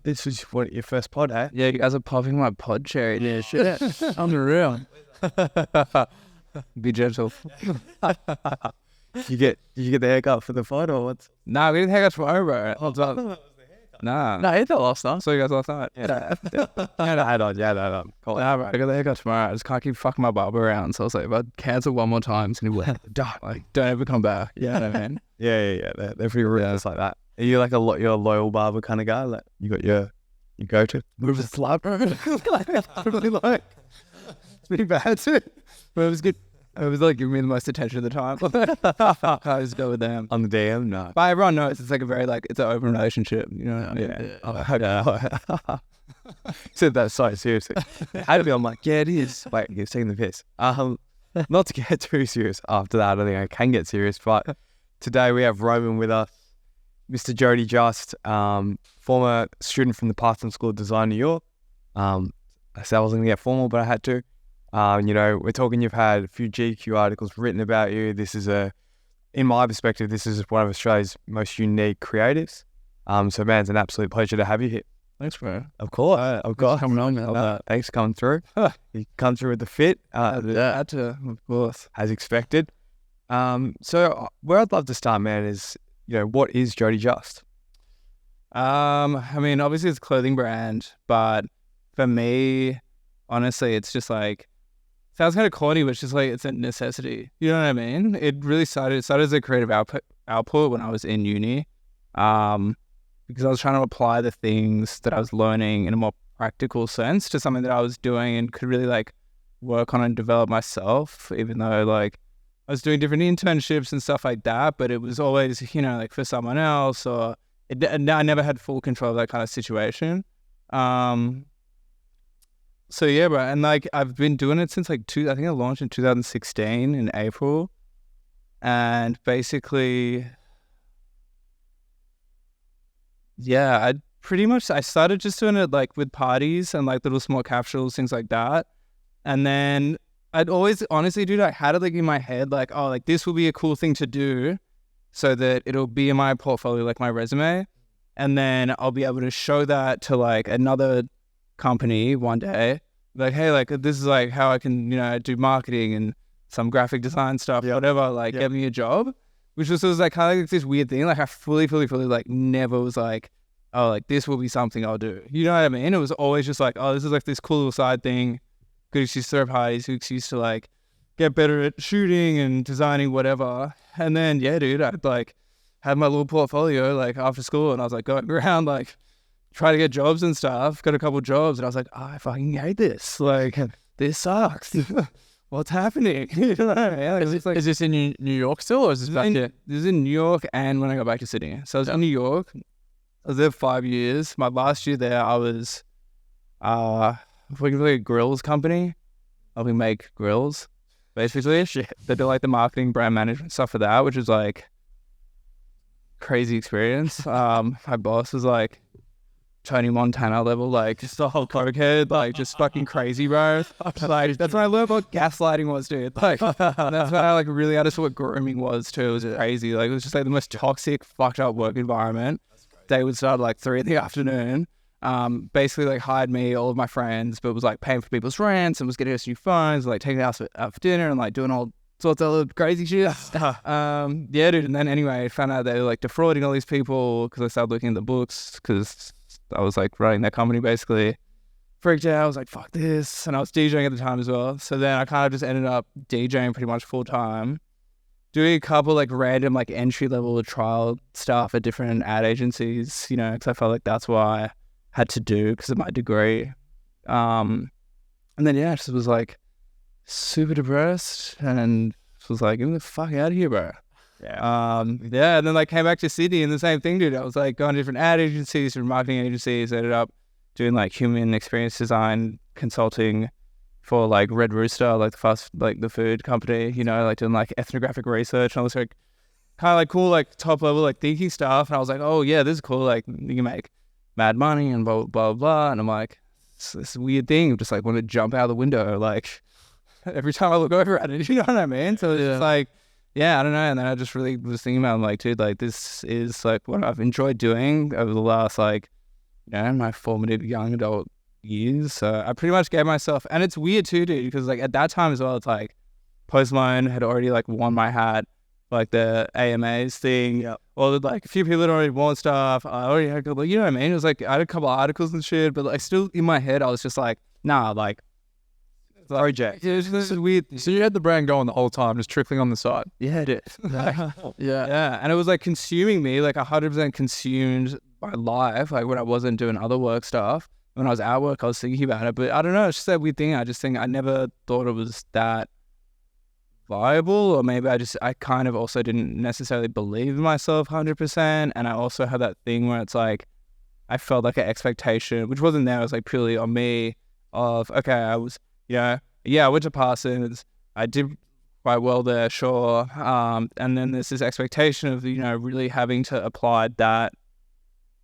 this was your first pod, eh? Yeah, you guys are popping my pod cherry. Yeah, shit. Unreal. Be gentle. You get the haircut for the pod or what? Nah, we didn't hang out tomorrow, bro. Oh, no, Nah. I hit that last night. Saw you guys last night. Yeah, I had on. Cool. Nah, bro, I got the haircut tomorrow. I just can't keep fucking my barber around. So I was like, if I cancel one more time, it's going to be like, don't ever come back. Yeah. You know what I mean? Yeah. They're pretty ruthless like that. Are you like you're a loyal barber kind of guy? Like you got your go-to? Move the slap. Really like, it's pretty bad too. But it was good. It was like giving me the most attention at the time. I just go with them. On the DM? No. But everyone knows it's like a very it's an open relationship. You know what I mean? Yeah. Said that so seriously. How to be? I'm like, yeah, it is. Wait, you're taking the piss. Not to get too serious after that. I don't think I can get serious. But today we have Roman with us, Mr. Jody Just, former student from the Parsons School of Design, New York. I said I wasn't going to get formal, but I had to. We're talking, you've had a few GQ articles written about you. This is in my perspective, this is one of Australia's most unique creatives. So man, it's an absolute pleasure to have you here. Thanks, bro. Of course. Of course. Coming on, man. Thanks for coming through. You come through with the fit. Had to, of course. As expected. So where I'd love to start, man, is, what is Jody Just? I mean, obviously it's a clothing brand, but for me, honestly, it's just like, sounds kind of corny, but it's just like, it's a necessity. You know what I mean? It really started as a creative output when I was in uni. Because I was trying to apply the things that I was learning in a more practical sense to something that I was doing and could really work on and develop myself, even though I was doing different internships and stuff like that, but it was always, for someone else, or I never had full control of that kind of situation. So yeah, bro, and I've been doing it since I think I launched in 2016 in April, and basically, yeah, I started just doing it with parties and little small capsules, things like that, and then I'd always, honestly, dude, I had it in my head, this will be a cool thing to do, so that it'll be in my portfolio, my resume, and then I'll be able to show that to another company one day, hey, this is how I can do marketing and some graphic design stuff, whatever, get me a job, which was kind of this weird thing. I fully never was this will be something I'll do, you know what I mean? It was always just this is this cool little side thing, good excuse to throw parties, good excuse to get better at shooting and designing, whatever. And then yeah, dude, I'd had my little portfolio after school, and I was going around try to get jobs and stuff. Got a couple jobs, and I was I fucking hate this. This sucks. What's happening? You know what I mean? Is this in New York still, or is this back here? This is in New York, and when I got back to Sydney. So I was in New York. I was there 5 years. My last year there, I was working for a grills company. Helping make grills, basically. They do the marketing, brand management stuff for that, which is crazy experience. My boss was Tony Montana level, just a whole cokehead, just fucking crazy, bro. That's when I learned what gaslighting was, dude. That's when I really understood what grooming was too. It was crazy. It was just the most toxic, fucked up work environment. They would start at 3 PM. Basically hired me, all of my friends, but was paying for people's rents and was getting us new phones, taking us out for dinner and doing all sorts of other crazy shit. Yeah, dude. And then anyway, I found out they were defrauding all these people because I started looking at the books because I was running that company basically. Freaked out. I was fuck this. And I was DJing at the time as well. So then I kind of just ended up DJing pretty much full time, doing a couple random entry level trial stuff at different ad agencies, because I felt that's what I had to do because of my degree. And then yeah, I just was super depressed and was get the fuck out of here, bro. Yeah. And then came back to Sydney, and the same thing, dude. I was going to different ad agencies, different marketing agencies. I ended up doing human experience design consulting for Red Rooster, the food company, doing ethnographic research and all this kind of cool top level thinking stuff. And I was oh yeah, this is cool. You can make mad money and blah blah blah. And I'm it's this weird thing of just want to jump out the window every time I look over at it. You know what I mean? So it's just yeah, I don't know. And then I just really was thinking about, dude, this is what I've enjoyed doing over the last my formative young adult years. So I pretty much gave myself, and it's weird too, dude, because like at that time as well, it's like Post Malone had already like worn my hat, like the AMAs thing. Yep. Or like a few people had already worn stuff. I already had a couple, you know what I mean? It was like I had a couple of articles and shit, but like still in my head, I was just like, nah, like project. Yeah, it's weird. So you had the brand going the whole time, just trickling on the side. Yeah, it is. Yeah. And it was like consuming me, like 100% consumed my life. Like when I wasn't doing other work stuff, when I was at work, I was thinking about it. But I don't know, it's just that weird thing. I just think I never thought it was that viable, or maybe I kind of also didn't necessarily believe in myself 100%. And I also had that thing where it's like I felt like an expectation, which wasn't there. It was like purely on me of, okay, I was, I went to Parsons. I did quite well there, sure. And then there's this expectation of, really having to apply that,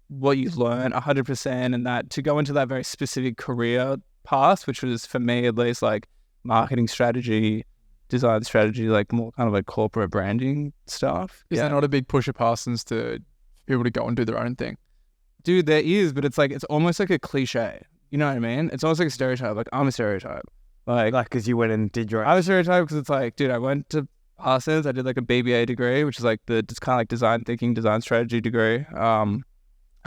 what you've learned 100%, and that to go into that very specific career path, which was for me at least like marketing strategy, design strategy, like more kind of like corporate branding stuff. Is there not a big push at Parsons to people to go and do their own thing? Dude, there is, but it's like, it's almost like a cliche. You know what I mean? It's almost like a stereotype. Like, I'm a stereotype. Like, because you went and did your I'm a stereotype because it's like, dude, I went to Parsons. I did like a BBA degree, which is like just kind of like design thinking, design strategy degree.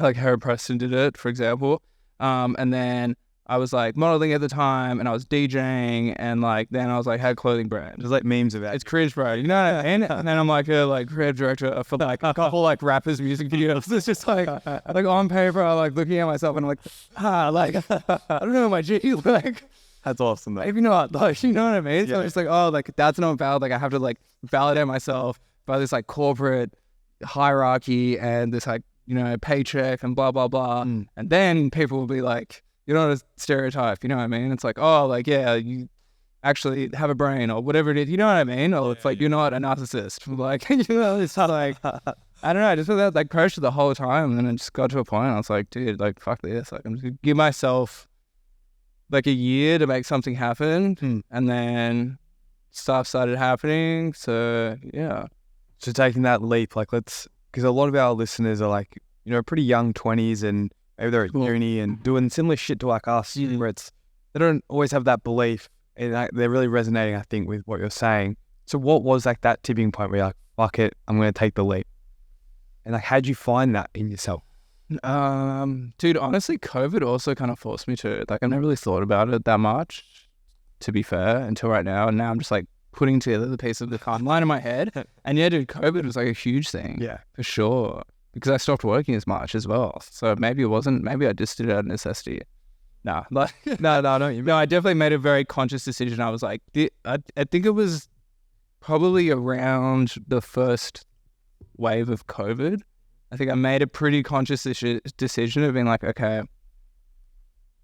Like Harry Preston did it, for example. And then I was like modeling at the time, and I was DJing, and like then I was like had a clothing brand. There's like memes of that. It's cringe, bro. You know what I mean? And then I'm like a creative director for like a couple like rappers' music videos. It's just like on paper, I'm like looking at myself and I'm like, I don't know my G. Like, That's awesome, though. maybe not. Like, you know what I mean? So Yeah. it's like, oh, like that's not valid. Like I have to like validate myself by this like corporate hierarchy and this like paycheck and blah blah blah. And then people will be like, you're not a stereotype, you know what I mean? It's like, oh, like, yeah, you actually have a brain or whatever it is, you know what I mean? Or it's like, you're not a narcissist. Like, it's like, I don't know, I just felt that like pressure the whole time. And then it just got to a point, I was like, dude, like, fuck this. Like, I'm just gonna give myself like a year to make something happen. And then stuff started happening. So, yeah. So taking that leap, like because a lot of our listeners are like, pretty young 20s, and maybe they're at uni and doing similar shit to like us, where they don't always have that belief, and they're really resonating, I think, with what you're saying. So what was like that tipping point where you're like, fuck it, I'm going to take the leap? And like, how'd you find that in yourself? Dude, honestly, COVID also kind of forced me to, like, I've never really thought about it that much, to be fair, until right now. And now I'm just like putting together the piece of the timeline in my head. And yeah, dude, COVID was like a huge thing. Yeah. For sure. Because I stopped working as much as well. So maybe I just did it out of necessity. No, I definitely made a very conscious decision. I was like, I think it was probably around the first wave of COVID. I think I made a pretty conscious decision of being like, okay,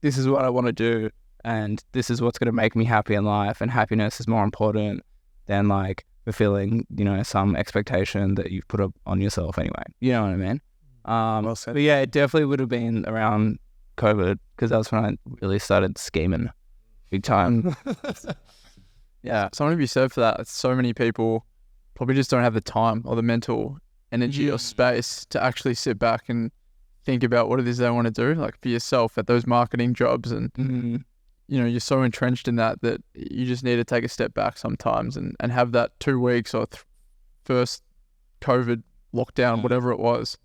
this is what I want to do, and this is what's going to make me happy in life, and happiness is more important than like fulfilling, some expectation that you've put up on yourself anyway. You know what I mean? Well said. But yeah, it definitely would have been around COVID, because that's when I really started scheming big time. Yeah, something to be said for that. So many people probably just don't have the time or the mental energy or space to actually sit back and think about what it is they want to do, like for yourself at those marketing jobs. And you're so entrenched in that you just need to take a step back sometimes and have that 2 weeks or first COVID lockdown, whatever it was.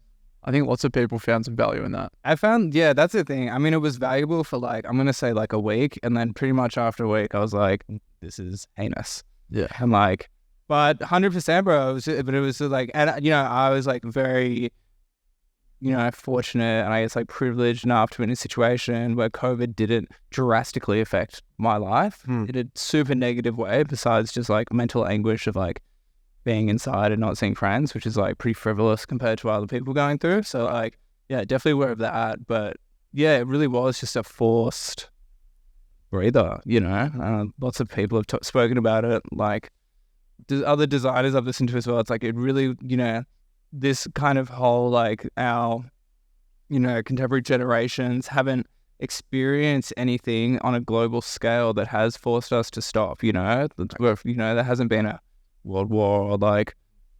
I think lots of people found some value in that. I found, yeah, that's the thing. I mean, it was valuable for like, I'm going to say like a week. And then pretty much after a week, I was like, this is heinous. Yeah. And like, but 100%, bro, it was like, and I was like very, fortunate, and I guess like privileged enough to be in a situation where COVID didn't drastically affect my life in a super negative way, besides just like mental anguish of like being inside and not seeing friends, which is like pretty frivolous compared to other people going through. So like, yeah, definitely aware of that. But yeah, it really was just a forced breather, lots of people have spoken about it. Like other designers I've listened to as well. It's like, it really, this kind of whole, like our, contemporary generations haven't experienced anything on a global scale that has forced us to stop, there hasn't been a world war or like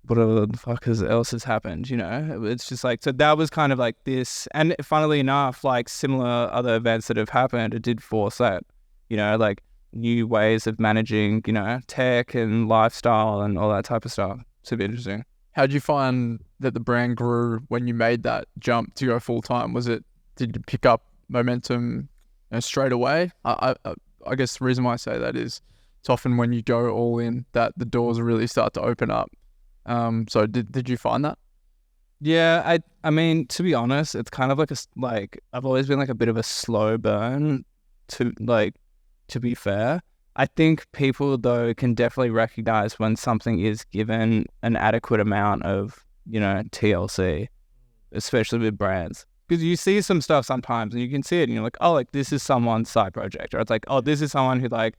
whatever the fuck else has happened, you know? It's just like, so that was kind of like this, and funnily enough, like similar other events that have happened, it did force that, you know, like new ways of managing, you know, tech and lifestyle and all that type of stuff. Super interesting. How'd you find that the brand grew when you made that jump to go full time? Did you pick up momentum straight away? I guess the reason why I say that is it's often when you go all in that the doors really start to open up. So did you find that? Yeah, I mean, to be honest, it's kind of like I've always been like a bit of a slow burn to be fair. I think people though can definitely recognize when something is given an adequate amount of, you know, TLC, especially with brands. Because you see some stuff sometimes and you can see it and you're like, oh, like this is someone's side project. Or it's like, oh, this is someone who like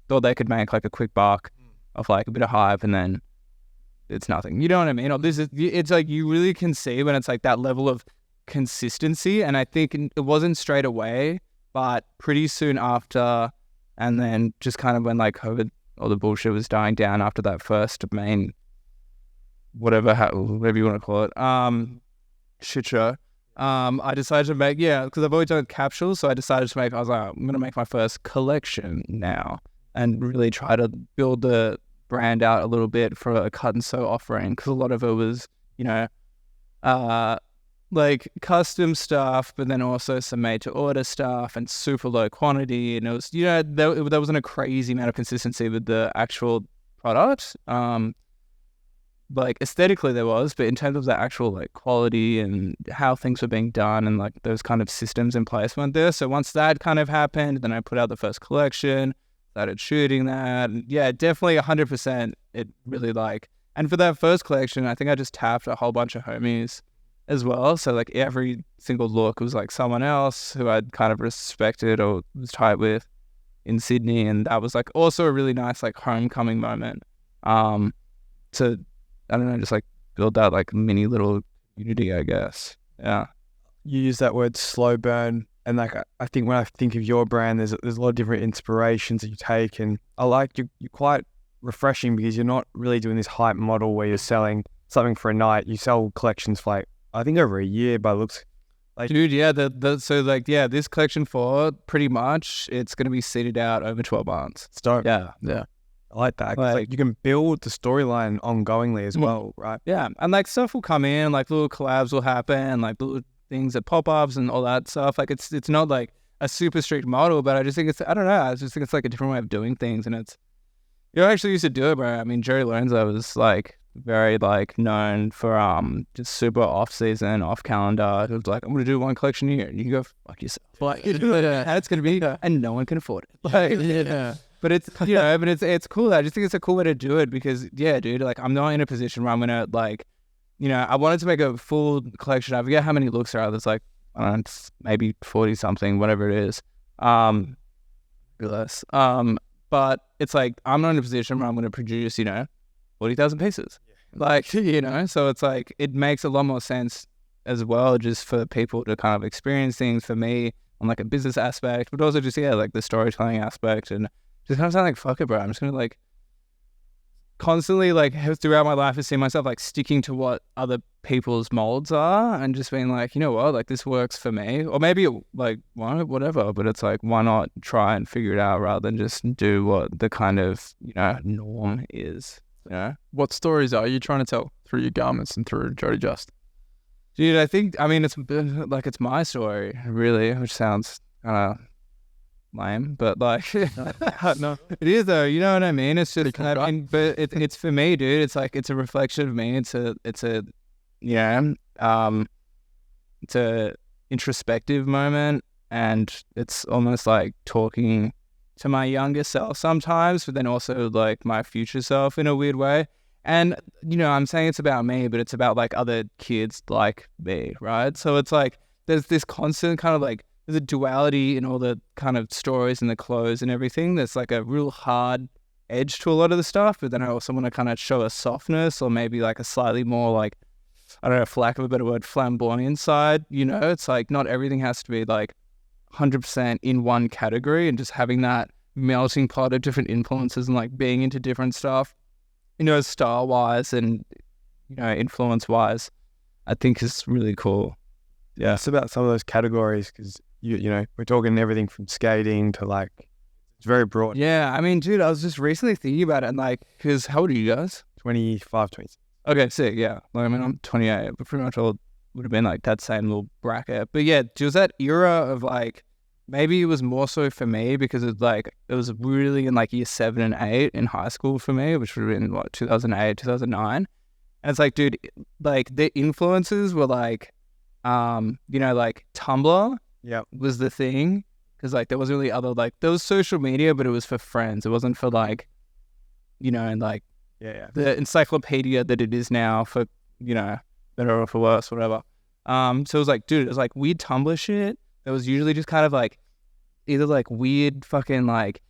thought they could make like a quick buck of like a bit of hype and then it's nothing. You know what I mean? Or it's like you really can see when it's like that level of consistency. And I think it wasn't straight away, but pretty soon after, and then just kind of when like COVID or the bullshit was dying down after that first main, whatever you want to call it, shit show. I decided to make, because I've always done capsules, so I decided to I was like, I'm going to make my first collection now and really try to build the brand out a little bit for a cut and sew offering, because a lot of it was, you know, like custom stuff, but then also some made to order stuff and super low quantity. And it was, you know, there wasn't a crazy amount of consistency with the actual product. Like aesthetically there was, but in terms of the actual like quality and how things were being done and like those kind of systems in place weren't there. So once that kind of happened, then I put out the first collection, started shooting that. And yeah, definitely 100%. It really like, and for that first collection, I think I just tapped a whole bunch of homies as well. So like every single look was like someone else who I'd kind of respected or was tight with in Sydney. And that was like also a really nice like homecoming moment. To, I don't know, just like build that like mini little community, I guess. Yeah. You use that word slow burn, and like I think when I think of your brand, there's a lot of different inspirations that you take, and I like you're quite refreshing because you're not really doing this hype model where you're selling something for a night. You sell collections for like I think over a year by looks. Like, dude, yeah, so like yeah, this collection for pretty much it's gonna be seeded out over 12 months. It's dope. Yeah. I like that. Like you can build the storyline ongoingly as well, right? Yeah, and like stuff will come in, like little collabs will happen, like little things that pop ups and all that stuff. Like it's not like a super strict model, but I just think I don't know. I just think it's like a different way of doing things, and it's I actually used to do it, bro. I mean, Jody Lorenzo was like very like known for just super off season, off calendar. It was like I'm gonna do one collection a year, and you can go fuck yourself. Like how it's gonna be, and no one can afford it. Like yeah. But it's, you know, but it's cool. I just think it's a cool way to do it because, yeah, dude, like I'm not in a position where I'm going to like, you know, I wanted to make a full collection. I forget how many looks there are. There's like, I don't know, it's maybe 40 something, whatever it is. Less. But it's like, I'm not in a position where I'm going to produce, you know, 40,000 pieces. Like, you know, so it's like, it makes a lot more sense as well, just for people to kind of experience things for me on like a business aspect, but also just, yeah, like the storytelling aspect and just kind of sound like, fuck it, bro. I'm just going to like constantly like throughout my life I see myself like sticking to what other people's molds are and just being like, you know what, like this works for me. Or maybe like whatever, but it's like, why not try and figure it out rather than just do what the kind of, you know, norm is, you know? What stories are you trying to tell through your garments and through Jody Just? Dude, I think, I mean, it's like, it's my story really, which sounds kind of lame, but like no, it is though, you know what I mean? It's just, I mean, but it's for me, dude. It's like, it's a reflection of me. It's a yeah, it's a introspective moment, and it's almost like talking to my younger self sometimes, but then also like my future self in a weird way. And you know, I'm saying it's about me, but it's about like other kids like me, right? So it's like there's this constant kind of like, there's a duality in all the kind of stories and the clothes and everything. There's like a real hard edge to a lot of the stuff, but then I also want to kind of show a softness or maybe like a slightly more like, I don't know, for lack of a better word, flamboyant side. You know, it's like not everything has to be like 100% in one category, and just having that melting pot of different influences and like being into different stuff, you know, style wise and influence wise, I think is really cool. Yeah, it's about some of those categories because we're talking everything from skating to like it's very broad. Yeah, I mean, dude, I was just recently thinking about it and like, because how old are you guys? 25, 26. Okay, sick. Yeah, like I mean, I'm 28, but pretty much all would have been like that same little bracket. But yeah, there was that era of like, maybe it was more so for me because it was really in like year 7 and 8 in high school for me, which would have been what 2008, 2009. And it's like, dude, like the influences were like, like Tumblr was the thing because like there wasn't really other like there was social media, but it was for friends. It wasn't for like, and like the encyclopedia that it is now for better or for worse, whatever. So it was like, dude, it was like weird Tumblr shit. That was usually just kind of like either like weird fucking like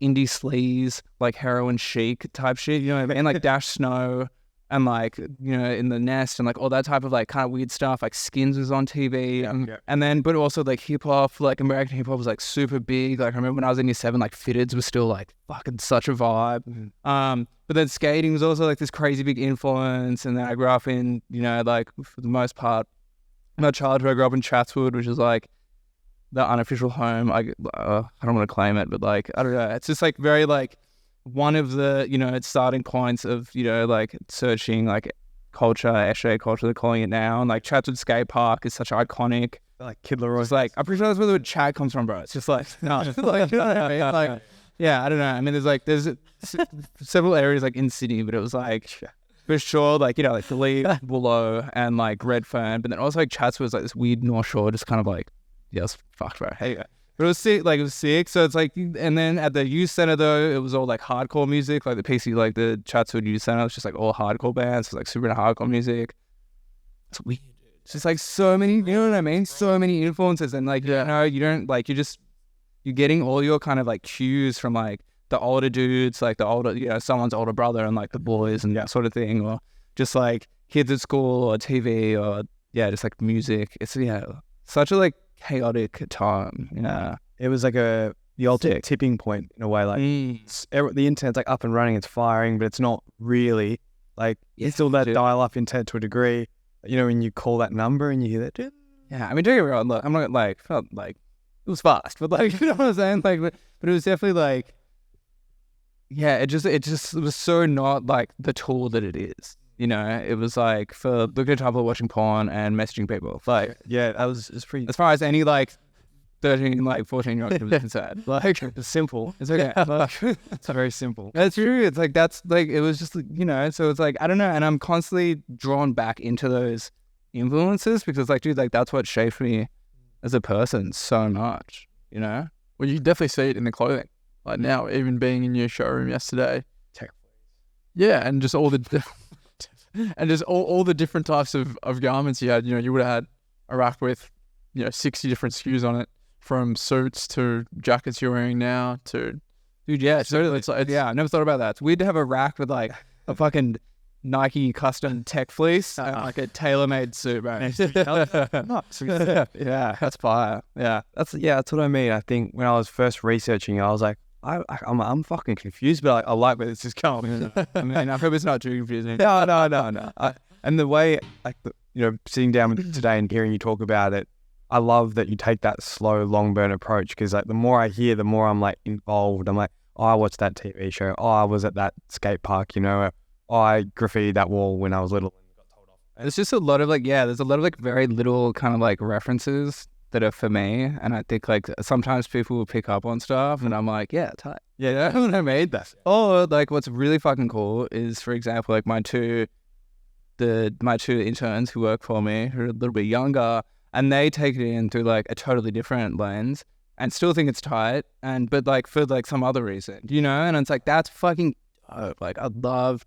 indie sleaze, like heroin chic type shit, you know what I mean? Like Dash Snow and like, In the Nest and like all that type of like kind of weird stuff. Like Skins was on TV. And then, but also like hip hop, like American hip hop was like super big. Like I remember when I was in year 7, like Fitteds was still like fucking such a vibe. But then skating was also like this crazy big influence. And then I grew up in, like for the most part, my childhood, I grew up in Chatswood, which is like the unofficial home. I don't want to claim it, but like, I don't know. It's just like very like one of the, starting points of, like searching like culture, Eshe culture, they're calling it now. And like Chatswood Skate Park is such iconic. Like Kid Leroy. It's like, I'm pretty sure that's where the word chat comes from, bro. It's just like, no, like, you know what I mean? Like, yeah, I don't know. I mean, there's several areas like in Sydney, but it was like, for sure, like, like the Lee, Willow and like Redfern. But then also like Chatswood was like this weird North Shore, just kind of like, yeah, it's fucked, bro. Hey, but it was sick. Like it was sick. So it's like, and then at the youth center though, it was all like hardcore music. Like the PC, like the Chatswood Youth Center, it's just like all hardcore bands. It's like super into hardcore music. It's weird. It's just like so many, you know what I mean? So many influences, and like you don't like you're getting all your kind of like cues from like the older dudes, like the older, someone's older brother, and like the boys and that sort of thing, or just like kids at school or TV or just like music. It's such a like chaotic time. It was like the ultimate tipping point in a way. Like the internet's like up and running, it's firing, but it's not really like it's still that dial-up internet to a degree. When you call that number and you hear that, dude. Yeah, I mean, don't get me wrong. Look, I'm not like felt like it was fast, but like you know what I'm saying. Like, but it was definitely like, it just was so not like the tool that it is. It was like for looking at Tumblr, watching porn, and messaging people. Like, that was pretty. As far as any like 13, like 14-year-old was concerned, like it's simple. It's okay. It's very simple. That's true. It's like that's like it was just So it's like I don't know, and I'm constantly drawn back into those influences because like, dude, like that's what shaped me as a person so much. Well, you definitely see it in the clothing. Like now, even being in your showroom yesterday. Yeah, and just all the and just all the different types of garments you had. You would have had a rack with 60 different SKUs on it, from suits to jackets you're wearing now to dude. Yeah, totally. It's I never thought about that. It's weird to have a rack with like a fucking Nike custom tech fleece and like a tailor-made suit, bro. Yeah, that's fire. Yeah, that's what I mean. I think when I was first researching, I was like, I'm fucking confused, but I like where this is going. I mean, I hope it's not too confusing. No. And the way, like, sitting down with today and hearing you talk about it, I love that you take that slow, long burn approach because, like, the more I hear, the more I'm like involved. I'm like, oh, I watched that TV show. Oh, I was at that skate park. Oh, I graffitied that wall when I was little and got told off. There's just a lot of like, there's a lot of like very little kind of like references that are for me, and I think like sometimes people will pick up on stuff and I'm like, tight. Yeah, I made that. Or like what's really fucking cool is, for example, like my two interns who work for me who are a little bit younger, and they take it in through like a totally different lens and still think it's tight, but like for like some other reason, and it's like that's fucking dope. Like I'd love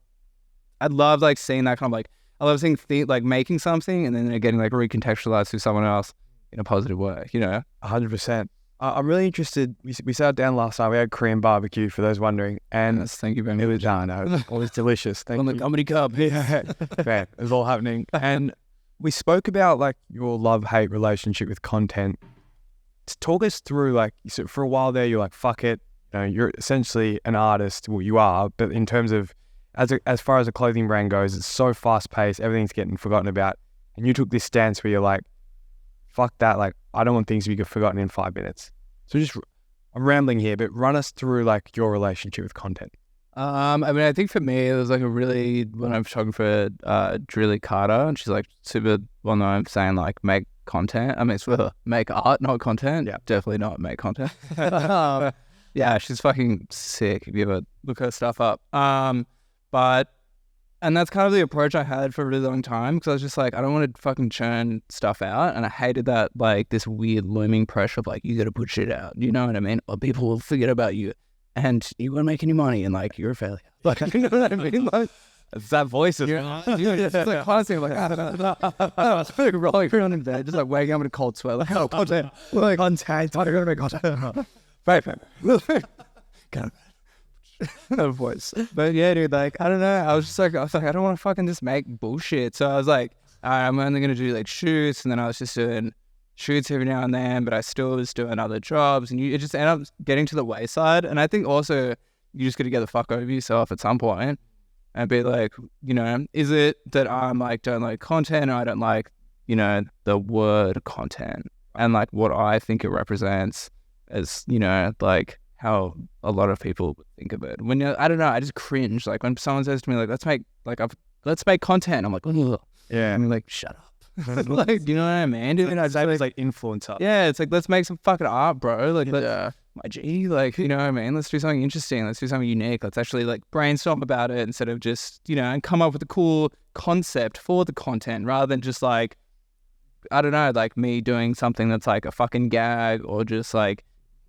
like seeing that kind of like, I love seeing like making something and then they're getting like recontextualized through someone else in a positive way, 100%. I'm really interested. We sat down last night. We had Korean barbecue, for those wondering, and yes, thank you very much. It was delicious. Thank you. On the comedy cup. Yeah, man, it was all happening. And we spoke about like your love-hate relationship with content. Talk us through, like, so for a while there, you're like, fuck it. You're essentially an artist. Well, you are, but in terms of as far as a clothing brand goes, it's so fast paced, everything's getting forgotten about. And you took this stance where you're like, fuck that, like I don't want things to be forgotten in 5 minutes. So I'm rambling here, but run us through like your relationship with content. I mean, I think for me, it was like when I'm talking for Julie Carter, and she's like super well known for saying like make content. I mean, it's for make art, not content. Yeah. Definitely not make content. Yeah, she's fucking sick if you ever look her stuff up. And that's kind of the approach I had for a really long time, because I was just like, I don't want to fucking churn stuff out. And I hated that, like, this weird looming pressure of like, you got to put shit out. You know what I mean? Or people will forget about you and you won't make any money and like, you're a failure. Like, you know what I mean? Like, It's that voice. it's just like constantly like, I was like rolling around in bed, just like waking up in a cold sweat, like, oh, content. Like, content. I gotta make content. Right, kind of voice. But yeah, dude, like, I don't know. I was like, I don't want to fucking just make bullshit. So I was like, all right, I'm only gonna do like shoots, and then I was just doing shoots every now and then, but I still was doing other jobs, and it just ended up getting to the wayside. And I think also you just got to get the fuck over yourself at some point and be like, you know, is it that I'm like don't like content, or I don't like, you know, the word content and like what I think it represents as, you know, like how a lot of people think of it. When I don't know, I just cringe. Like when someone says to me like, let's make content. I'm like, ugh. Yeah. I'm like, shut up. Like, you know what I mean? Dude, It's like influencer. yeah, it's like, let's make some fucking art, bro. Like, my G, like, you know what I mean? Let's do something interesting. Let's do something unique. Let's actually like brainstorm about it instead of just, you know, and come up with a cool concept for the content rather than just like, I don't know, like me doing something that's like a fucking gag or just like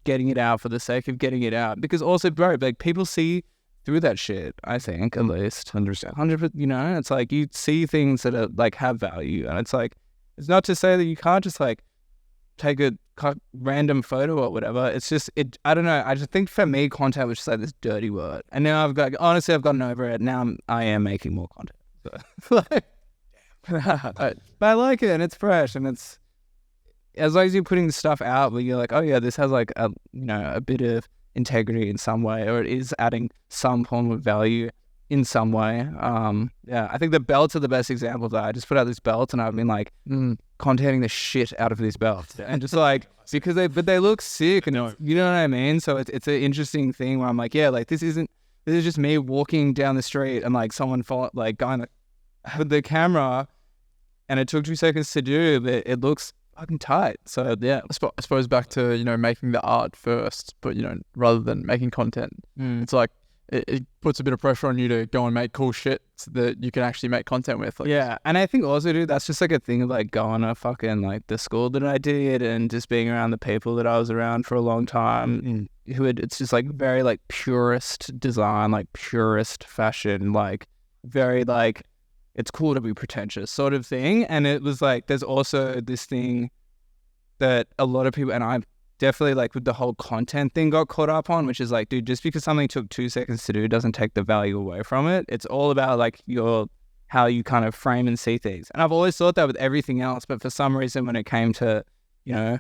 getting it out for the sake of getting it out. Because also, bro, like people see through that shit, I think, at least. 100%. 100%, you know, it's like you see things that are like have value, and it's like, it's not to say that you can't just like take a random photo or whatever. It's just, I don't know. I just think for me, content was just like this dirty word. And now honestly, I've gotten over it. Now I am making more content. So, like, but I like it, and it's fresh, and it's, as long as you're putting the stuff out where you're like, oh yeah, this has like a, you know, a bit of integrity in some way, or it is adding some form of value in some way. Yeah, I think the belts are the best example of that. I just put out this belt, and I've been like contenting the shit out of these belts, and just like, because they look sick, and you know what I mean. So it's an interesting thing where I'm like, yeah, like this is just me walking down the street and like someone like going with the camera, and it took 2 seconds to do, but it looks fucking tight. So yeah, I suppose back to, you know, making the art first, but, you know, rather than making content, it's like it puts a bit of pressure on you to go and make cool shit so that you can actually make content with. Like, yeah, and I think also, dude, that's just like a thing of like going to fucking like the school that I did and just being around the people that I was around for a long time who had, it's just like very like purist design, like purist fashion, like very like, it's cool to be pretentious sort of thing. And it was like, there's also this thing that a lot of people, and I definitely like with the whole content thing got caught up on, which is like, dude, just because something took 2 seconds to do doesn't take the value away from it. It's all about like how you kind of frame and see things. And I've always thought that with everything else, but for some reason when it came to, you know,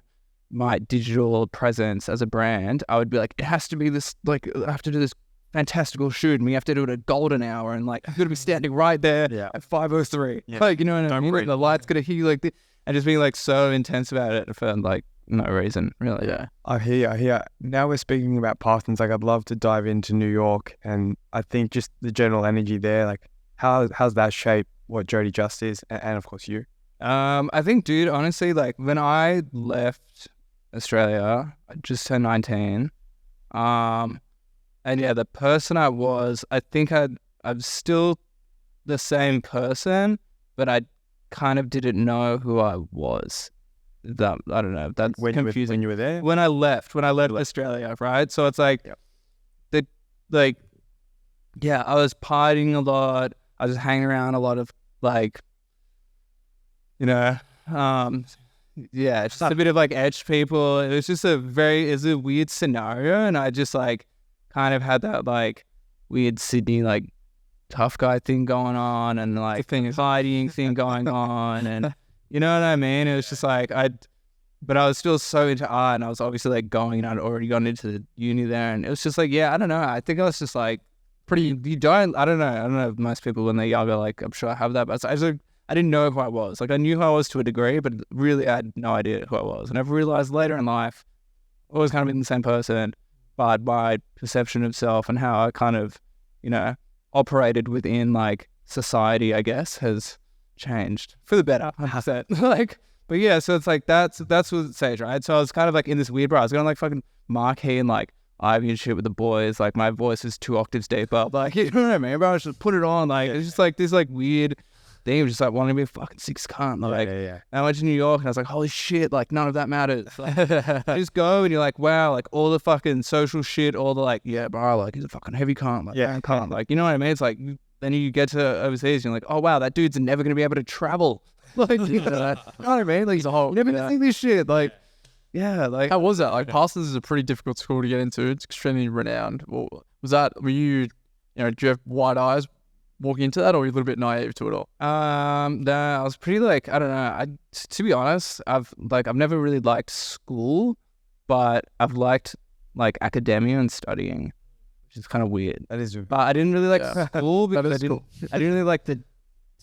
my digital presence as a brand, I would be like, it has to be this, like, I have to do this fantastical shoot, and we have to do it at golden hour, and like I'm gonna be standing right there at 5:03. Like, you know what I mean? Like, the light's gonna hit you like this, and just being like so intense about it for like no reason, really. Yeah. I hear. Now we're speaking about Parsons. Like, I'd love to dive into New York, and I think just the general energy there. Like, how's that shape what Jody just is, and of course you. I think, dude, honestly, like when I left Australia, I just turned 19. And yeah, the person I was, I think I'm still the same person, but I kind of didn't know who I was. That, I don't know. That's confusing. When you were there? When I left Australia, right? So it's like, I was partying a lot. I was hanging around a lot of like, you know, just a bit of like edge people. It was just a weird scenario, and I just like kind of had that like weird Sydney like tough guy thing going on, and like fighting thing going on, and you know what I mean? It was just like but I was still so into art, and I was obviously like I'd already gone into the uni there, and it was just like, yeah, I don't know. I think I was just like pretty. You don't. I don't know. I don't know if most people when they're younger, like I'm sure I have that, but I didn't know who I was. Like I knew who I was to a degree, but really I had no idea who I was. And I've realized later in life, I was kind of been the same person, but my perception of self and how I kind of, operated within like society, I guess, has changed for the better. I said like, but yeah. So it's like that's what Sage, right? So I was kind of like in this weird bar. I was going like fucking Marquee and like Ivy and shit with the boys. Like my voice is 2 octaves deeper. Like you know what I mean? Bro, I just put it on. Like it's just like this like weird thing of just like wanting to be a fucking six cunt. Like and I went to New York and I was like, holy shit, like none of that matters. Like, you just go and you're like, wow, like all the fucking social shit, all the like, yeah, bro, like he's a fucking heavy cunt. Like cunt. Like you know what I mean? It's like then you get to overseas and you're like, oh wow, that dude's never gonna be able to travel. Like you know what I mean? Like he's a whole you never think this shit. Like yeah, like how was that? Like Parsons is a pretty difficult school to get into. It's extremely renowned. Well, were you do you have wide eyes walking into that, or were you a little bit naive to it all? No, I was pretty like, I don't know. To be honest, I've never really liked school, but I've liked like academia and studying, which is kind of weird. That is. But I didn't really like school because I didn't really like the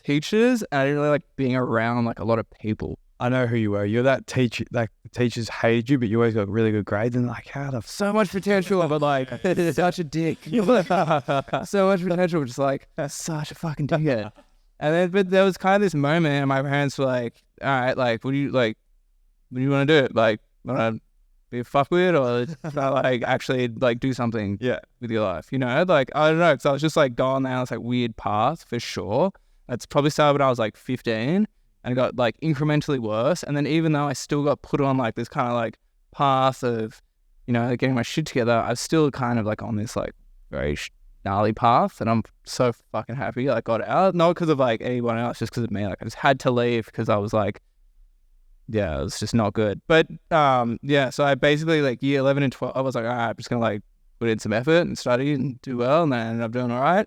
teachers, and I didn't really like being around like a lot of people. I know who you were. You're that teacher. Like the teachers hated you, but you always got really good grades. And like, how the so much potential, but like such a dick. So much potential, just like such a fucking dickhead. And then, but there was kind of this moment, and my parents were like, "All right, like, what do you want to do? Like, want to be a fuckwit, or like actually like do something with your life? You know, like I don't know." Because I was just like going down this like weird path for sure. It's probably started when I was like 15. And it got like incrementally worse. And then even though I still got put on like this kind of like path of, getting my shit together, I was still kind of like on this like very gnarly path. And I'm so fucking happy I got out. Not because of like anyone else, just because of me. Like I just had to leave because I was like, yeah, it was just not good. But so I basically like year 11 and 12, I was like, all right, I'm just going to like put in some effort and study and do well. And then I ended up doing all right.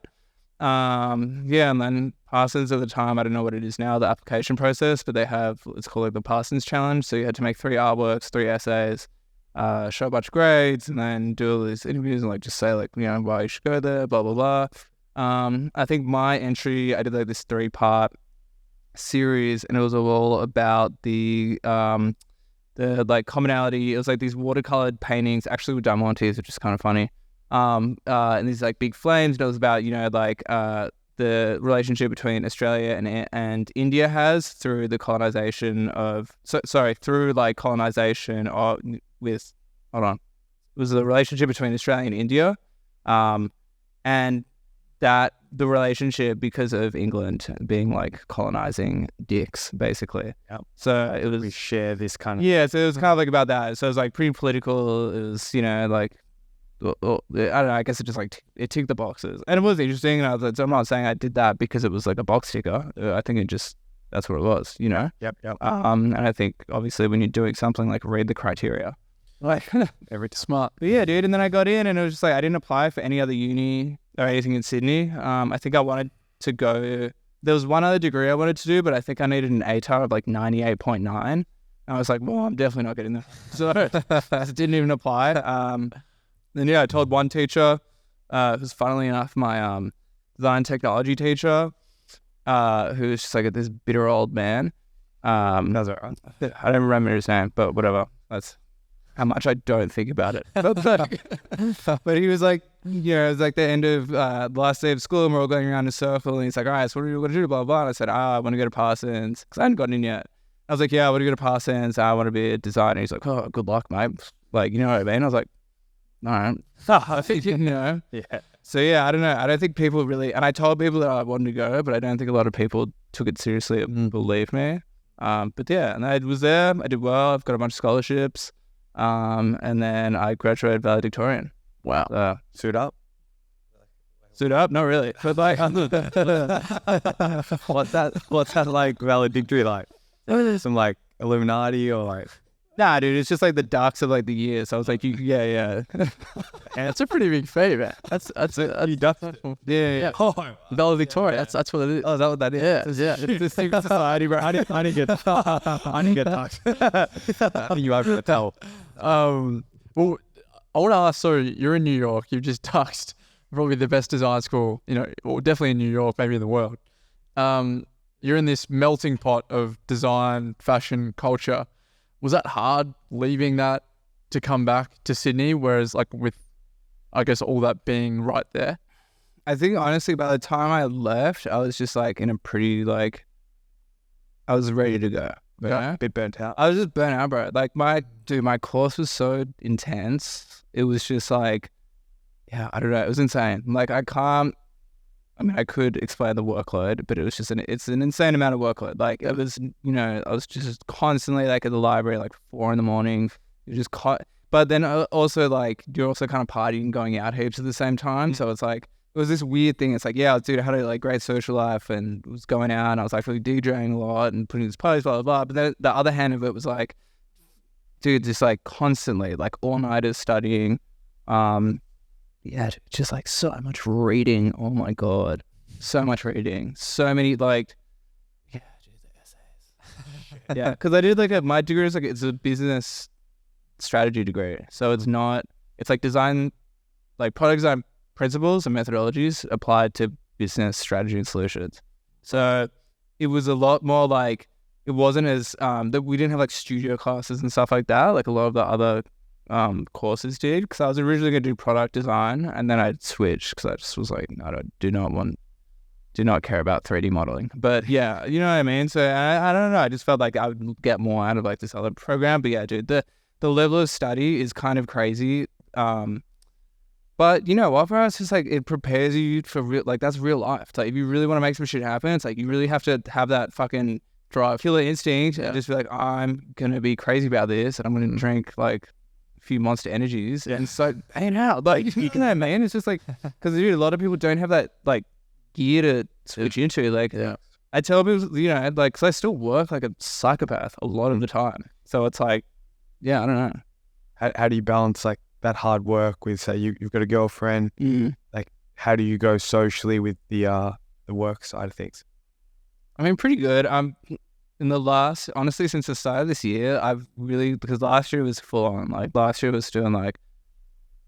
And then Parsons at the time, I don't know what it is now, the application process, but they have, it's called like the Parsons Challenge. So you had to make 3 artworks, 3 essays, show a bunch of grades, and then do all these interviews and like just say like, why you should go there, blah, blah, blah. I think my entry, I did like this 3-part series, and it was all about the like commonality. It was like these watercolored paintings, actually with diamantes, which is kind of funny. And these like big flames. And it was about, the relationship between Australia and India has through the colonization with, hold on. It was the relationship between Australia and India. And that the relationship because of England being like colonizing dicks, basically. Yep. So it was, we share this kind of. yeah, so it was kind of like about that. So it was like pretty political. It was, like, I don't know, I guess it just like it ticked the boxes, and it was interesting. And I was like, so I'm not saying I did that because it was like a box ticker. I think it just, that's what it was, Yep. And I think obviously when you're doing something, like read the criteria, like Every smart. but yeah, dude. And then I got in, and it was just like I didn't apply for any other uni or anything in Sydney. I think I wanted to go. There was one other degree I wanted to do, but I think I needed an ATAR of like 98.9. I was like, well, I'm definitely not getting there, so I didn't even apply. Then I told one teacher, who's funnily enough my design technology teacher, who's just like this bitter old man. That's all right. I don't remember his name, but whatever. That's how much I don't think about it. But he was like, it was like the end of the last day of school, and we're all going around in a circle, and he's like, all right, so what are you going to do, blah, blah. And I said, I want to go to Parsons, because I hadn't gotten in yet. I was like, yeah, I want to go to Parsons, I want to be a designer. He's like, oh, good luck, mate. Like, you know what I mean? I was like, all right. I think, Yeah. So yeah, I don't know. I don't think people really, and I told people that I wanted to go, but I don't think a lot of people took it seriously and believed me. But yeah, and I was there. I did well. I've got a bunch of scholarships. And then I graduated valedictorian. Wow. Suit up. Suit up? Not really. But like, What's that like valedictory like? Some like Illuminati or like? nah, dude, it's just like the ducks of like the year. So I was like, yeah. And it's a pretty big fee, man. That's You ducked. Yeah. Oh, valedictorian. That's what it is. oh, is that what that is? Yeah. It's the secret society, bro. I didn't get ducked. You have to tell. Well, I want to ask. So you're in New York. You've just tuxed probably the best design school, or definitely in New York, maybe in the world. You're in this melting pot of design, fashion, culture. Was that hard leaving that to come back to Sydney? Whereas like with, I guess, all that being right there? I think honestly, by the time I left, I was just like in a pretty like, I was ready to go. A bit burnt out. I was just burnt out, bro. Like my course was so intense. It was just like, yeah, I don't know. It was insane. Like I could explain the workload, but it was just it's an insane amount of workload. Like it was, I was just constantly like at the library, like 4 a.m. You just but then also like you're also kind of partying, going out heaps at the same time. So it's like, it was this weird thing. It's like, yeah, dude, I had a like great social life and was going out and I was like really DJing a lot and putting this post, blah, blah, blah. But then the other hand of it was like, dude, just like constantly, like all-nighters studying. Yeah, just like so much reading. Oh my God. So much reading. So many like, yeah, dude, the essays. Yeah, because I did like my degree is like, it's a business strategy degree. So it's like design, like product design principles and methodologies applied to business strategy and solutions. So it was a lot more like, it wasn't as, that we didn't have like studio classes and stuff like that, like a lot of the other courses did, because I was originally going to do product design and then I'd switch because I just was like, no, I do not care about 3D modeling. But yeah, you know what I mean? So I don't know, I just felt like I would get more out of like this other program. But yeah, dude, the level of study is kind of crazy. But you know what, bro? It's just like it prepares you for real. Like that's real life. It's like if you really want to make some shit happen, it's like you really have to have that fucking drive, killer instinct, and just be like, I'm gonna be crazy about this, and I'm gonna drink like a few Monster Energies, and so hang out. Like you know, man. It's just like because dude, a lot of people don't have that like gear to switch into. Like I tell people, like, because I still work like a psychopath a lot of the time. So it's like, yeah, I don't know. How do you balance like that hard work with, say, you've got a girlfriend? Like, how do you go socially with the work side of things? I mean, pretty good. In the last, honestly, since the start of this year, I've really, because last year was full on. Like last year was doing like,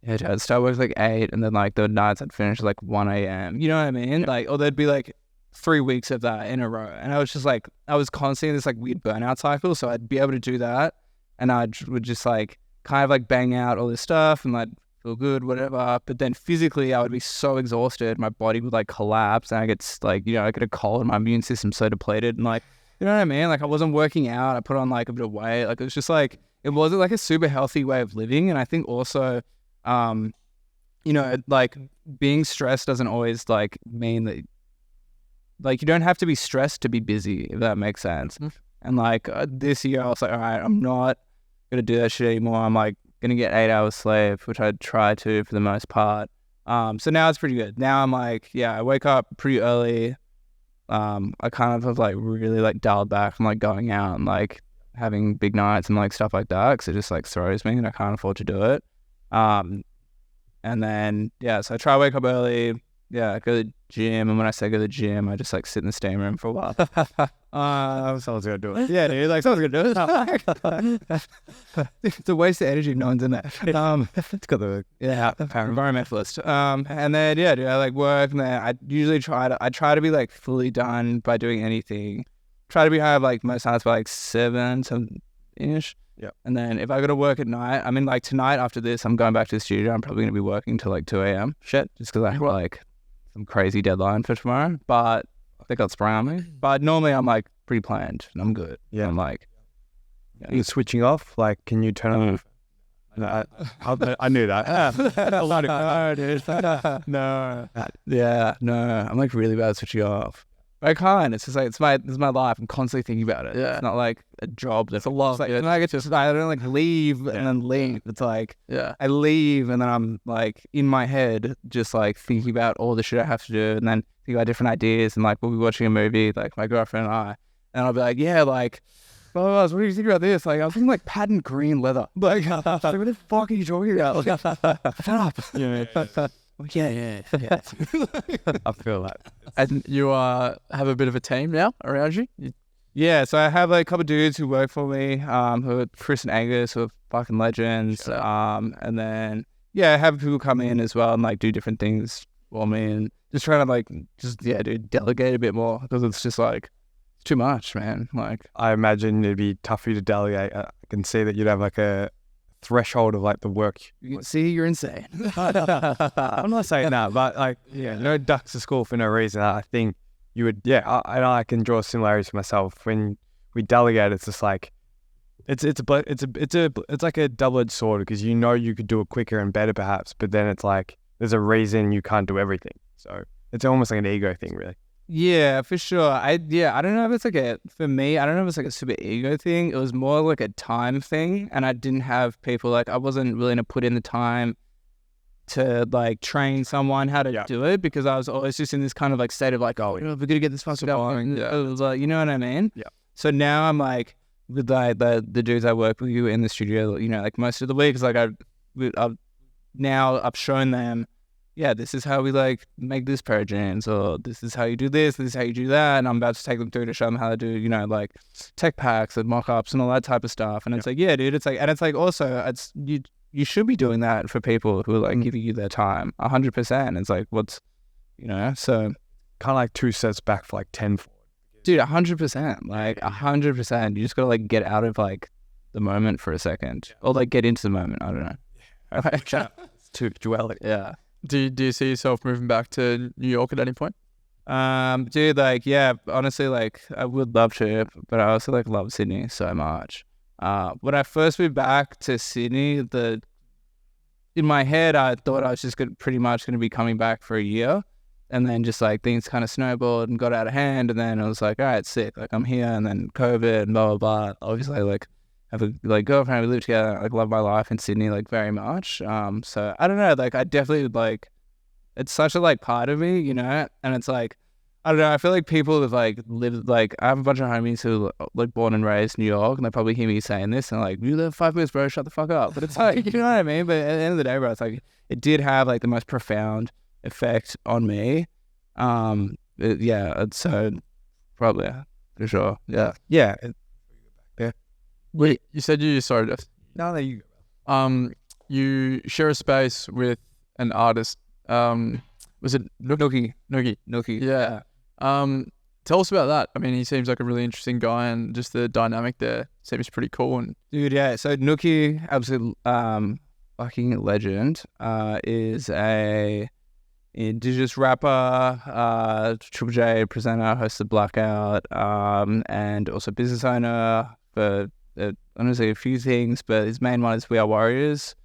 yeah, I'd start work like 8, and then like the nights I'd finish like 1 a.m. You know what I mean? Yeah. Like, or there'd be like 3 weeks of that in a row, and I was just like, I was constantly in this like weird burnout cycle. So I'd be able to do that, and would just like kind of like bang out all this stuff and like feel good, whatever. But then physically I would be so exhausted, my body would like collapse, and I get like, I get a cold and my immune system's so depleted, and like, you know what I mean? Like I wasn't working out, I put on like a bit of weight. Like it was just like, it wasn't like a super healthy way of living. And I think also, like being stressed doesn't always like mean that, like you don't have to be stressed to be busy, if that makes sense. And like this year I was like, all right, I'm not gonna do that shit anymore. I'm like gonna get 8 hours sleep, which I try to for the most part. So now it's pretty good. Now I'm like, yeah, I wake up pretty early. I kind of have like really like dialed back from like going out and like having big nights and like stuff like that, because it just like throws me and I can't afford to do it. And then yeah, so I try to wake up early. Yeah, go to the gym, and when I say go to the gym, I just like sit in the steam room for a while. Someone's gonna do it. Yeah, dude, like someone's gonna do it. It's a waste of energy if no one's in there. It's got the environmentalist. And then yeah, dude, I like work, and then I usually try to be like fully done by doing anything. Try to be home like most nights by like 7-ish. Yeah. And then if I go to work at night, I mean like tonight after this, I'm going back to the studio. I'm probably gonna be working till like 2 a.m. Shit, just because I have like some crazy deadline for tomorrow. But I think I'll spring on me. But normally I'm like pretty planned and I'm good. Yeah. I'm like, you're switching off. Like, can you turn off? No, I knew that. No. Yeah, no. I'm like really bad at switching off. I can't. It's just like this is my life. I'm constantly thinking about it. Yeah. It's not like a job. That's a lot. Like, I don't like leave and then leave. It's like I leave and then I'm like in my head just like thinking about all the shit I have to do, and then think about different ideas, and like we'll be watching a movie, like my girlfriend and I, and I'll be like, yeah, like, oh, what do you think about this? Like I was thinking like patent green leather. Like what the fuck are you talking about? Like, shut up. Yeah. I feel that. And you have a bit of a team now around you? Yeah, so I have like a couple of dudes who work for me, who are Chris and Angus, who are fucking legends. And then, yeah, I have people come in as well and like do different things Well, I mean, just trying to like, dude, delegate a bit more because it's just like, it's too much, man. Like, I imagine it'd be tough for you to delegate. I can see that you'd have like a threshold of like the work. you can see you're insane. I'm not saying that, but like, no ducks to school for no reason. I think you would, I can draw similarities for myself. When we delegate, it's just like, it's like a double-edged sword because you know you could do it quicker and better perhaps, but then it's like there's a reason you can't do everything. So it's almost like an ego thing, really. Yeah, for sure. I don't know if it's like for me, I don't know if it's like a super ego thing. It was more like a time thing, and I didn't have people, like, I wasn't willing to put in the time to like train someone how to do it because I was always just in this kind of like state of like, oh, we're gonna get this faster going. It was like, you know what I mean? Yeah. So now I'm like with like the dudes I work with you in the studio, you know, like most of the week, it's like I've shown them, this is how we like make this pair of jeans, or this is how you do this is how you do that, and I'm about to take them through to show them how to do, you know, like tech packs and mock-ups and all that type of stuff. And it's like, yeah, dude, it's like, and it's like also it's you should be doing that for people who are like giving you their time 100%. It's like, what's, you know, so Kind of like 2 sets back for like 10 forward. dude, 100%, like 100%. You just gotta like get out of like the moment for a second, or like get into the moment. I don't know. It's too duality. Yeah. Do you see yourself moving back to New York at any point? Dude, like, yeah, honestly, like, I would love to, but I also like love Sydney so much. When I first moved back to Sydney, in my head, I thought I was just pretty much going to be coming back for a year, and then just like things kind of snowballed and got out of hand, and then I was like, all right, sick, like I'm here, and then COVID and blah blah blah. Obviously, like, have a like girlfriend, we live together, like love my life in Sydney like very much. So I don't know, like I definitely like, it's such a like part of me, you know, and it's like, I don't know, I feel like people have like lived, like I have a bunch of homies who like born and raised in New York, and they probably hear me saying this and like, you live 5 minutes, bro, shut the fuck up. But it's like, you know what I mean? But at the end of the day, bro, it's like, it did have like the most profound effect on me. So probably, for sure. Yeah. Yeah. Wait, you said sorry, Jeff. No, there you go. You share a space with an artist. Was it Nookie? Nookie. Yeah. Tell us about that. I mean, he seems like a really interesting guy, and just the dynamic there seems pretty cool. And dude, yeah. So Nookie, absolute fucking legend. Is a Indigenous rapper, Triple J presenter, host of Blackout, and also business owner for honestly a few things, but his main one is We Are Warriors,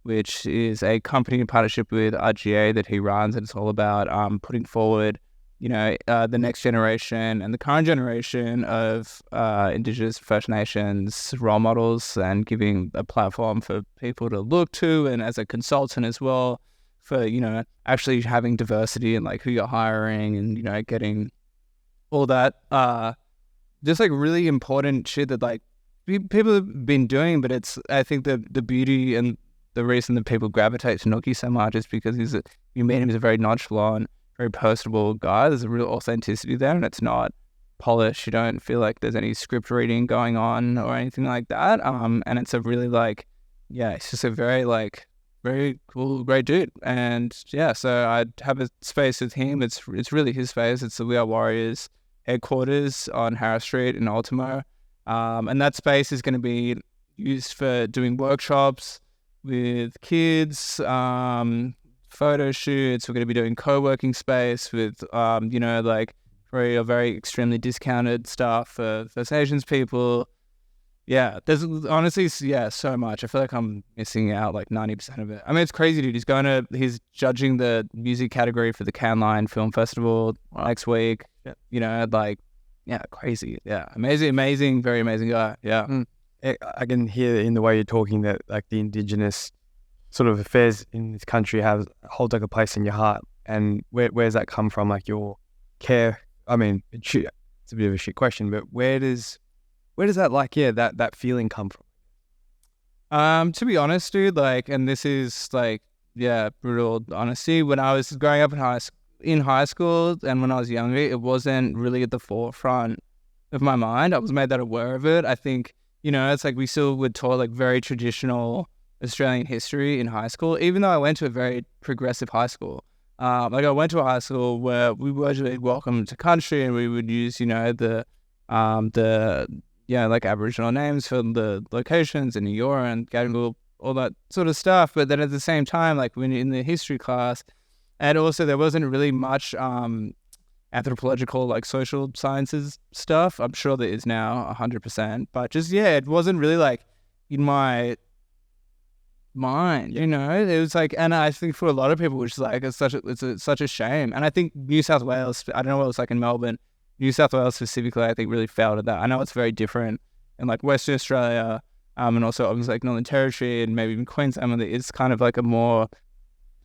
which is a company in partnership with RGA that he runs, and it's all about putting forward, you know, the next generation and the current generation of Indigenous First Nations role models, and giving a platform for people to look to, and as a consultant as well, for, you know, actually having diversity and like who you're hiring, and, you know, getting all that just like really important shit that like people have been doing. But it's, I think the beauty and the reason that people gravitate to Nookie so much is because you meet him as a very nonchalant, very personable guy. There's a real authenticity there, and it's not polished. You don't feel like there's any script reading going on or anything like that. And it's a really like, yeah, it's just a very like, very cool, great dude. And yeah, so I'd have a space with him. It's really his space. It's the We Are Warriors headquarters on Harris Street in Ultimo. And that space is going to be used for doing workshops with kids, photo shoots. We're going to be doing co-working space with, you know, like very extremely discounted stuff for First Nations people. Yeah, there's honestly, so much. I feel like I'm missing out like 90% of it. I mean, it's crazy, dude. He's judging the music category for the Cannes Lion Film Festival next week. Yeah. You know, like, yeah, crazy. Yeah, amazing, very amazing guy. Yeah. I can hear in the way you're talking that like the Indigenous sort of affairs in this country holds like a place in your heart. And where's that come from? Like your care. I mean, it's a bit of a shit question, but where does that like, that feeling come from? To be honest, dude, like, and this is like, yeah, brutal honesty. When I was growing up in high school and when I was younger, it wasn't really at the forefront of my mind. I was made that aware of it. I think, you know, it's like we still would taught like very traditional Australian history in high school, even though I went to a very progressive high school. Like I went to a high school where we were usually welcome to country, and we would use, the like Aboriginal names for the locations in Eora and Gadigal, all that sort of stuff. But then at the same time, like when in the history class, and also there wasn't really much anthropological, like social sciences stuff. I'm sure there is now 100%, but just, it wasn't really like in my mind, it was like, and I think for a lot of people, which is like, it's such a shame. And I think New South Wales, I don't know what it's like in Melbourne, New South Wales specifically, I think really failed at that. I know it's very different in like Western Australia, and also obviously like Northern Territory and maybe even Queensland, it's kind of like a more,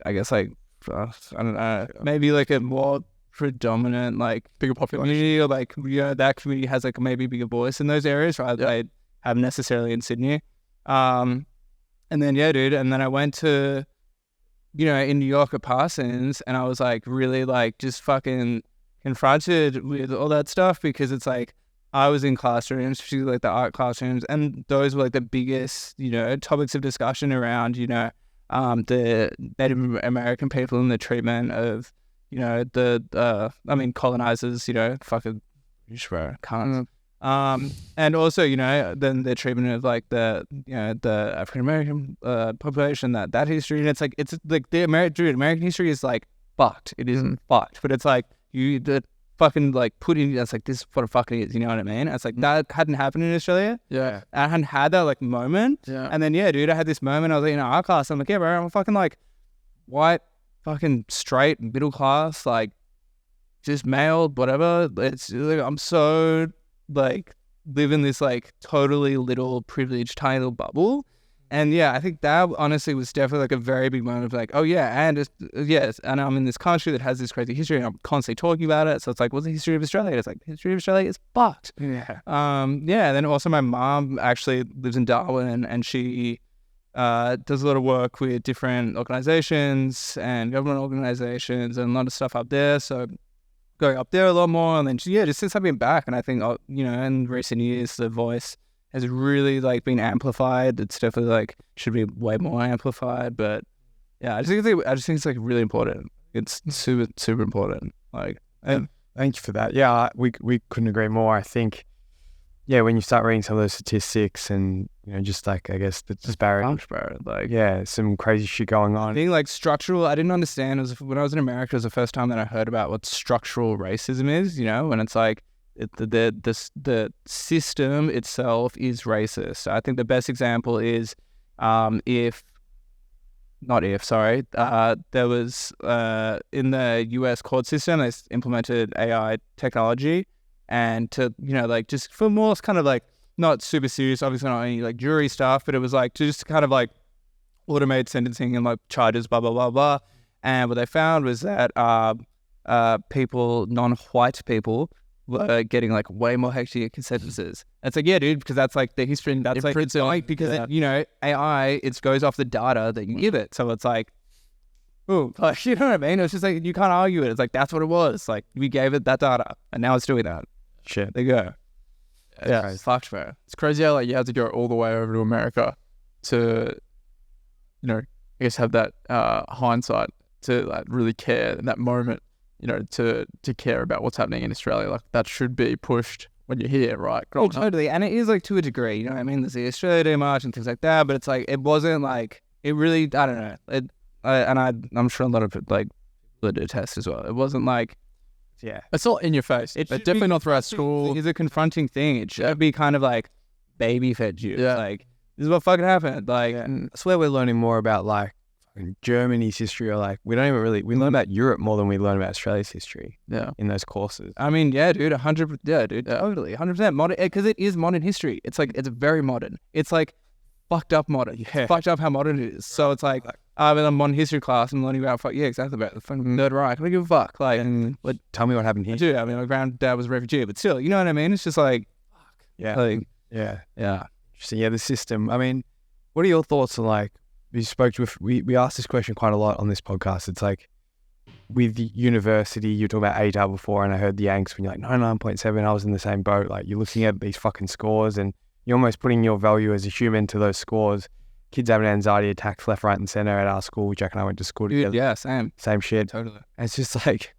I guess, like, I don't know, maybe like a more predominant, like bigger population community, or like, that community has like maybe a bigger voice in those areas, right? They have necessarily in Sydney. And then, dude, and then I went to, in New York at Parsons, and I was like really like just fucking confronted with all that stuff, because it's like I was in classrooms, particularly like the art classrooms, and those were like the biggest, topics of discussion around, the Native American people and the treatment of, colonizers, fucking can't. And also, then the treatment of like the African American population, that history, and it's like the American history is like fucked. It isn't fucked, but it's like the fucking like putting that's like this is what a fucking is. You know what I mean? It's like that hadn't happened in Australia. Yeah, I hadn't had that like moment. Yeah, and then dude, I had this moment. I was like in art class. I'm like, bro, I'm fucking like white, fucking straight, middle class, like just male, whatever. It's like I'm so like live in this like totally little privileged tiny little bubble, and I think that honestly was definitely like a very big moment of like, oh yeah, and and I'm in this country that has this crazy history, and I'm constantly talking about it. So it's like, what's the history of Australia? It's like, the history of Australia is fucked. And then also my mom actually lives in Darwin, and she does a lot of work with different organizations and government organizations and a lot of stuff up there. So going up there a lot more, and then just since I've been back, and I think in recent years the voice has really like been amplified. It's definitely like should be way more amplified, but I just think it's like really important. It's super important. Like, thank you for that. Yeah, we couldn't agree more. I think when you start reading some of those statistics and just like I guess the disparity, like some crazy shit going on. Being like structural, I didn't understand. It was when I was in America. It was the first time that I heard about what structural racism is. When it's like the system itself is racist. I think the best example is there was in the US court system they implemented AI technology, and to like just for more kind of like not super serious, obviously not any like jury stuff, but it was like to just kind of like automate sentencing and like charges, blah, blah, blah, blah. And what they found was that non-white people were getting like way more hectic sentences. It's like, dude, because that's like the history, and that's like, it's like, because AI, it goes off the data that you give it. So it's like, ooh, like, you know what I mean? It's just like, you can't argue it. It's like, that's what it was. Like, we gave it that data, and now it's doing that. Shit. There you go. It's fucked, bro. It's crazy how like you had to go all the way over to America to, I guess have that hindsight to like really care in that moment, to care about what's happening in Australia. Like that should be pushed when you're here, right? Oh, totally. And it is like to a degree, you know what I mean? There's the Australia Day March and things like that, but it's like, it wasn't like, it really, I don't know. I'm sure a lot of it like would attest as well. It wasn't like, it's not in your face. It's definitely not throughout school. It's a confronting thing. It should be kind of like baby fed you. Yeah. Like, this is what fucking happened. Like, that's where we're learning more about like Germany's history, or like we learn about Europe more than we learn about Australia's history. In those courses. I mean, dude, 100. Yeah, dude, totally, 100% modern, because it is modern history. It's like it's very modern. It's like fucked up modern. It's fucked up how modern it is. So it's like I'm in a modern history class and learning about exactly about the fucking Third Reich. I don't give a fuck. Like, tell me what happened here. Dude, I mean, my granddad was a refugee, but still, you know what I mean? It's just like, Interesting. The system. I mean, what are your thoughts on like? We asked this question quite a lot on this podcast. It's like with the university, you were talking about ATAR before, and I heard the angst when you're like 99.7. I was in the same boat. Like you're looking at these fucking scores, and you're almost putting your value as a human to those scores. kids having anxiety attacks left, right, and center at our school, which I went to school together. Yeah, same. Same shit. Totally. And it's just like,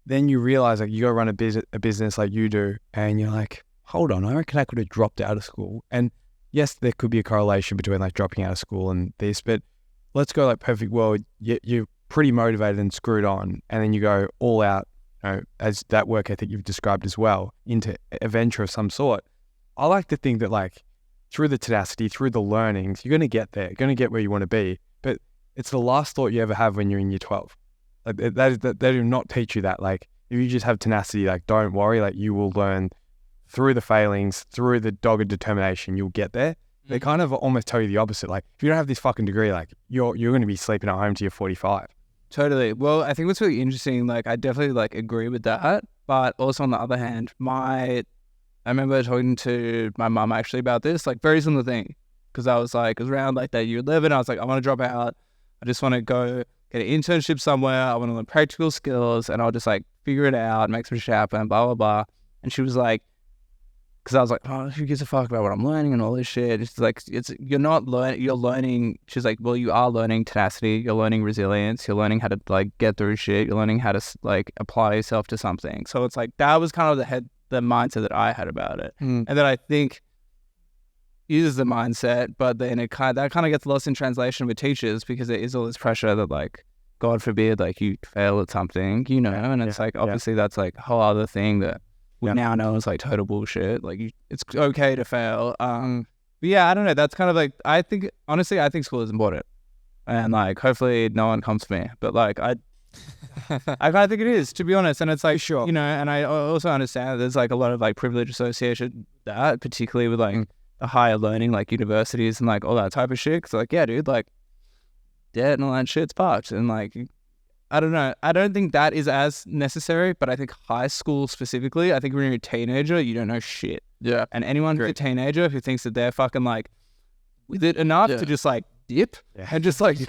then you realize like you got to run a business like you do, and you're like, hold on, I reckon I could have dropped out of school. And yes, there could be a correlation between like dropping out of school and this, but let's go like perfect world. You're pretty motivated and screwed on, and then you go all out, as that work ethic you've described as well, into a venture of some sort. I like to think that like through the tenacity, through the learnings, you're going to get there, you're going to get where you want to be. But it's the last thought you ever have when you're in year 12. Like they do not teach you that. Like if you just have tenacity, like don't worry, like you will learn through the failings, through the dogged determination, you'll get there. They kind of almost tell you the opposite. Like if you don't have this fucking degree, like you're going to be sleeping at home till you're 45. Totally. Well, I think what's really interesting, like I definitely like agree with that, but also on the other hand, I remember talking to my mum actually about this, like very similar thing, because I was like, it was around like that year 11, I was like, I want to drop out. I just want to go get an internship somewhere. I want to learn practical skills, and I'll just like figure it out, make some shit happen, blah, blah, blah. And she was like, because I was like, oh, who gives a fuck about what I'm learning and all this shit? It's like, you're not learning, you're learning. She's like, well, you are learning tenacity, you're learning resilience, you're learning how to like get through shit, you're learning how to like apply yourself to something. So it's like, that was kind of the mindset that I had about it. And then I think is the mindset, but then that kind of gets lost in translation with teachers, because there is all this pressure that like, God forbid, like you fail at something, and it's like, obviously that's like a whole other thing that we now know is like total bullshit. Like it's okay to fail. But yeah, I don't know. That's kind of like, I think school is important, and like hopefully no one comes for me. But like I kind of think it is, to be honest. And it's like, sure, and I also understand that there's like a lot of like privilege associated with that, particularly with like the higher learning, like universities and like all that type of shit. Cause like, yeah, dude, like debt and all that shit's fucked. And like, I don't know. I don't think that is as necessary, but I think high school specifically, I think when you're a teenager, you don't know shit. Yeah. And anyone who's a teenager who thinks that they're fucking like with it enough to just like dip and just like,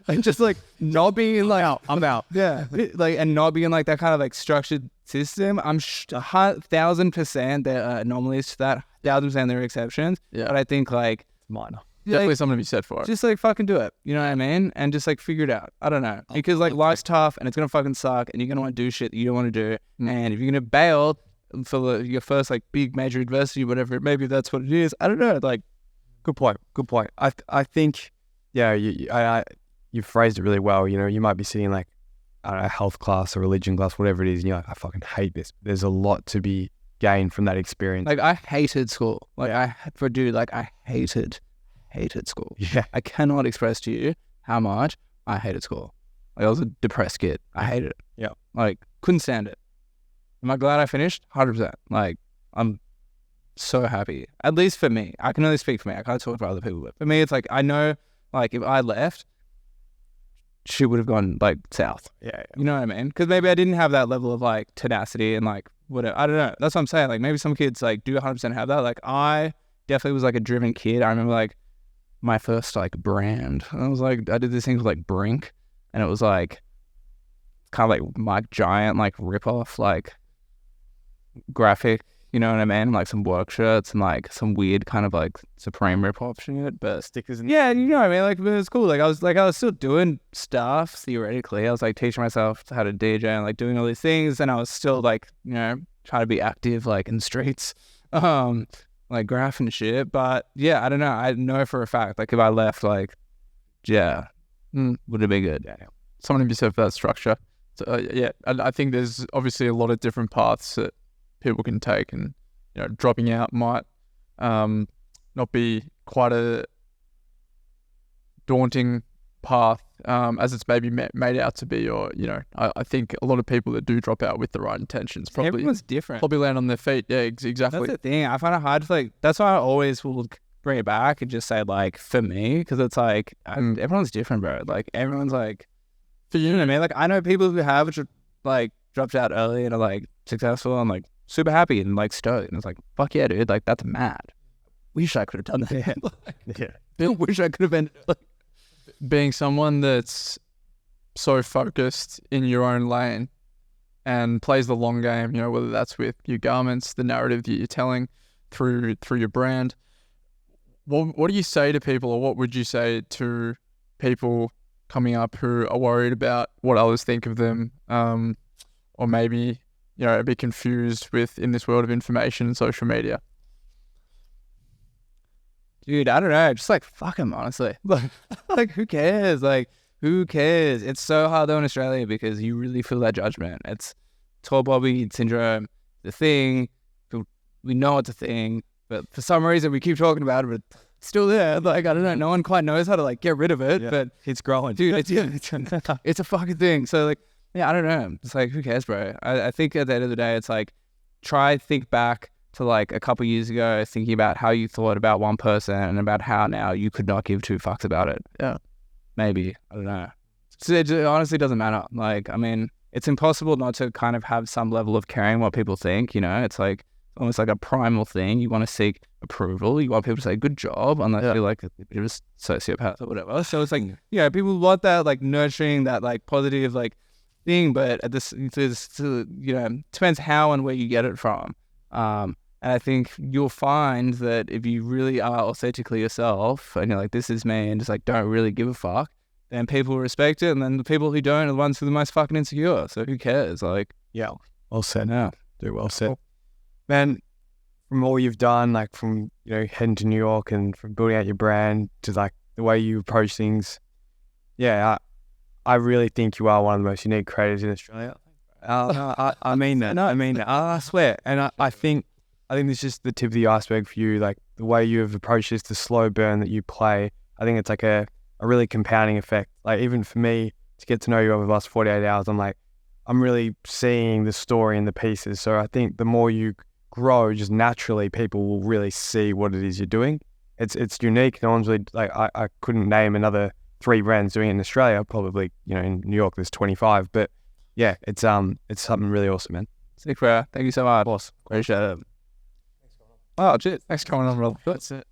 and just like not being like, I'm out. Yeah. Like, and not being like that kind of like structured system. I'm 1,000% there are anomalies to that. 1,000% there are exceptions. Yeah. But I think like minor. Definitely like, something to be said for it. Just like fucking do it. You know what I mean? And just like figure it out. I don't know. Because like life's tough and it's going to fucking suck and you're going to want to do shit that you don't want to do. And if you're going to bail for your first like big major adversity, whatever, maybe that's what it is. I don't know. Like, good point. I think, yeah, you phrased it really well. You might be sitting like, I don't know, health class or religion class, whatever it is. And you're like, I fucking hate this. There's a lot to be gained from that experience. Like I hated school. Like I hated school. Yeah. I cannot express to you how much I hated school. Like I was a depressed kid. I hated it. Yeah. Like couldn't stand it. Am I glad I finished? 100%. Like I'm so happy. At least for me. I can only speak for me. I can't talk for other people. But for me, it's like, I know like if I left, shit would have gone like south. Yeah. You know what I mean? Because maybe I didn't have that level of like tenacity and like whatever. I don't know. That's what I'm saying. Like maybe some kids like do 100% have that. Like I definitely was like a driven kid. I remember like my first like brand. I was like, I did this thing called like Brink, and it was like kind of like Mike Giant like rip-off like graphic, you know what I mean? Like some work shirts and like some weird kind of like Supreme rip-off shit, but stickers and yeah, you know what I mean? Like it was cool. Like I was still doing stuff theoretically. I was like teaching myself how to DJ and like doing all these things, and I was still like, trying to be active like in the streets. Like graph and shit, but yeah, I don't know. I know for a fact, like if I left, like, yeah, would it be good? Yeah, something to be said for that structure. So yeah, I think there's obviously a lot of different paths that people can take, and dropping out might not be quite a daunting path as it's maybe made out to be, or I think a lot of people that do drop out with the right intentions everyone's different, probably land on their feet. Yeah, exactly. That's the thing. I find it hard to like, that's why I always will bring it back and just say like, for me, because it's like everyone's different, bro. Like everyone's like, for you know what I mean? Like I know people who have like dropped out early and are like successful and like super happy and like stoked, and it's like, fuck yeah, dude, like that's mad. Wish I could have done that. Yeah. Wish I could have been like, being someone that's so focused in your own lane and plays the long game, whether that's with your garments, the narrative that you're telling through your brand. what do you say to people, or what would you say to people coming up who are worried about what others think of them, or maybe, you know, a bit confused with in this world of information and social media? Dude, I don't know. Just like fuck him, honestly. Like who cares? Like who cares? It's so hard though in Australia because you really feel that judgment. It's tall bobby syndrome, the thing. We know it's a thing, but for some reason we keep talking about it, but it's still there. Like I don't know. No one quite knows how to like get rid of it. Yeah. But It's growing. dude, it's a fucking thing. So like, yeah, I don't know. It's like who cares, bro? I think at the end of the day, it's like think back to like a couple years ago, thinking about how you thought about one person and about how now you could not give two fucks about it. Yeah. Maybe. I don't know. So it honestly doesn't matter. Like, I mean, it's impossible not to kind of have some level of caring what people think, you know? It's like almost like a primal thing. You want to seek approval. You want people to say, good job, unless you're like a bit of a sociopath or whatever. So it's like, yeah, people want that like nurturing, that like positive like thing, but at this, you know, depends how and where you get it from. And I think you'll find that if you really are authentically yourself and you're like, this is me, and just like don't really give a fuck, then people respect it. And then the people who don't are the ones who are the most fucking insecure. So who cares? Like, Yeah. Well said. yeah. Do well said. Man, from all you've done, like from, you know, heading to New York and from building out your brand to like the way you approach things, yeah, I really think you are one of the most unique creators in Australia. No, I mean that. I mean that. I swear. And I think this is just the tip of the iceberg for you. Like the way you have approached this, the slow burn that you play, I think it's like a really compounding effect. Like even for me to get to know you over the last 48 hours, I'm really seeing the story and the pieces. So I think the more you grow, just naturally people will really see what it is you're doing. It's unique. No one's really like, I couldn't name another 3 brands doing it in Australia. Probably, you know, in New York there's 25, but yeah, it's something really awesome, man. Sick, bro. Thank you so much. Boss. Appreciate it. Oh, shit. Thanks for coming on, brother. That's it.